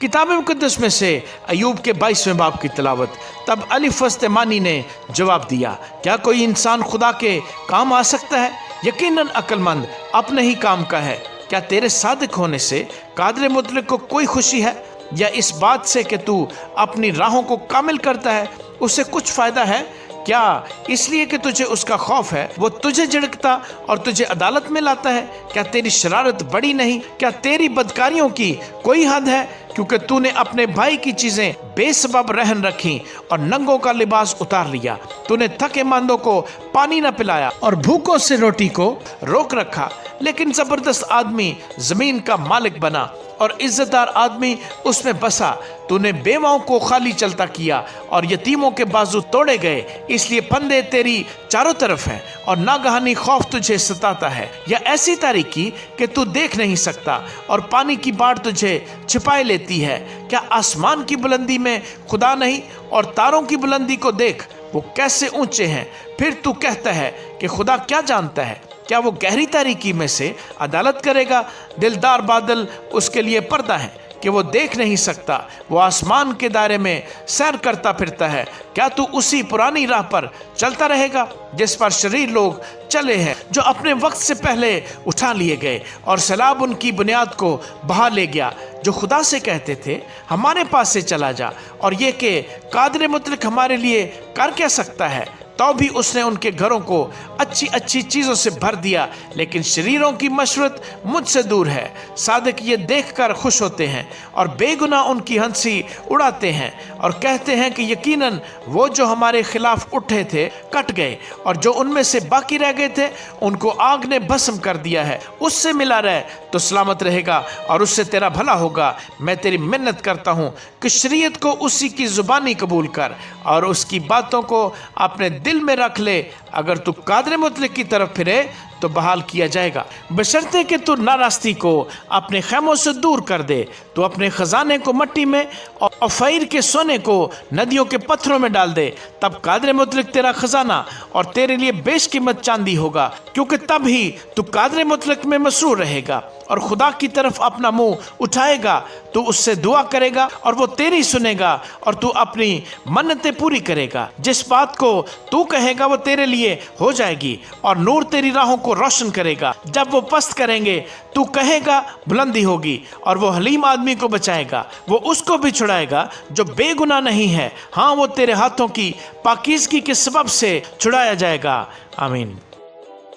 किताब मुकद्दस में से अयूब के 22वें बाब की तिलावत। तब अली फस्तमानी ने जवाब दिया, क्या कोई इंसान खुदा के काम आ सकता है? यकीनन अक्लमंद अपने ही काम का है। क्या तेरे सादिक होने से कादिर मुतलक को कोई खुशी है, या इस बात से कि तू अपनी राहों को कामिल करता है उससे कुछ फ़ायदा है? क्या इसलिए कि तुझे उसका खौफ है वो तुझे झिड़कता और तुझे अदालत में लाता है? क्या तेरी शरारत बड़ी नहीं? क्या तेरी बदकारियों की कोई हद है? क्योंकि तूने अपने भाई की चीज़ें बेसबब रहन रखी और नंगों का लिबास उतार लिया। तूने थके मांदों को पानी न पिलाया और भूखों से रोटी को रोक रखा। लेकिन ज़बरदस्त आदमी ज़मीन का मालिक बना और इज्जतदार आदमी उसमें बसा। तूने बेवाओं को खाली चलता किया और यतीमों के बाजू तोड़े गए। इसलिए फंदे तेरी चारों तरफ हैं और नागहानी खौफ तुझे सताता है, या ऐसी तारीकी कि तू देख नहीं सकता और पानी की बाढ़ तुझे छिपाए लेती है। क्या आसमान की बुलंदी में खुदा नहीं? और तारों की बुलंदी को देख, वो कैसे ऊंचे हैं। फिर तू कहता है कि खुदा क्या जानता है? क्या वो गहरी तारीकी में से अदालत करेगा? दिलदार बादल उसके लिए पर्दा है कि वो देख नहीं सकता। वो आसमान के दायरे में सैर करता फिरता है। क्या तू उसी पुरानी राह पर चलता रहेगा जिस पर शरीर लोग चले हैं, जो अपने वक्त से पहले उठा लिए गए और सैलाब उनकी बुनियाद को बहा ले गया? जो खुदा से कहते थे हमारे पास से चला जा, और ये कि कादिर मुतलक हमारे लिए कर क्या सकता है, तो भी उसने उनके घरों को अच्छी अच्छी चीज़ों से भर दिया। लेकिन शरीरों की मशरत मुझसे दूर है। सादिक ये देखकर खुश होते हैं और बेगुनाह उनकी हंसी उड़ाते हैं और कहते हैं कि यकीनन वो जो हमारे खिलाफ उठे थे कट गए, और जो उनमें से बाकी रह गए थे उनको आग ने भस्म कर दिया है। उससे मिला रहे तो सलामत रहेगा और उससे तेरा भला होगा। मैं तेरी मिन्नत करता हूँ कि शरीयत को उसी की ज़ुबानी कबूल कर और उसकी बातों को अपने दिल में रख ले। अगर तू कादिर मुतलक की तरफ फिरे तो बहाल किया जाएगा, बशर्ते कि तू नारास्ती को अपने खैमों से दूर कर दे। तू अपने खजाने को मट्टी में और फकीर के सोने को नदियों के पत्थरों में डाल दे। तब कादिर मुतलक तेरा खजाना और तेरे लिए बेशकीमत चांदी होगा, क्योंकि तब ही तू कादिर मुतलक में मसरूर रहेगा और खुदा की तरफ अपना मुंह उठाएगा। तू उससे दुआ करेगा और वो तेरी सुनेगा, और तू अपनी मन्नतें पूरी करेगा। जिस बात को तू कहेगा वो तेरे लिए हो जाएगी, और नूर तेरी राहों को रोशन करेगा। जब वो पस्त करेंगे तू कहेगा बुलंदी होगी, और वो हलीम आदमी को बचाएगा। वो उसको भी छुड़ाएगा जो बेगुनाह नहीं है। हाँ, वो तेरे हाथों की पाकीज़गी के सबब से छुड़ाया जाएगा। आमीन।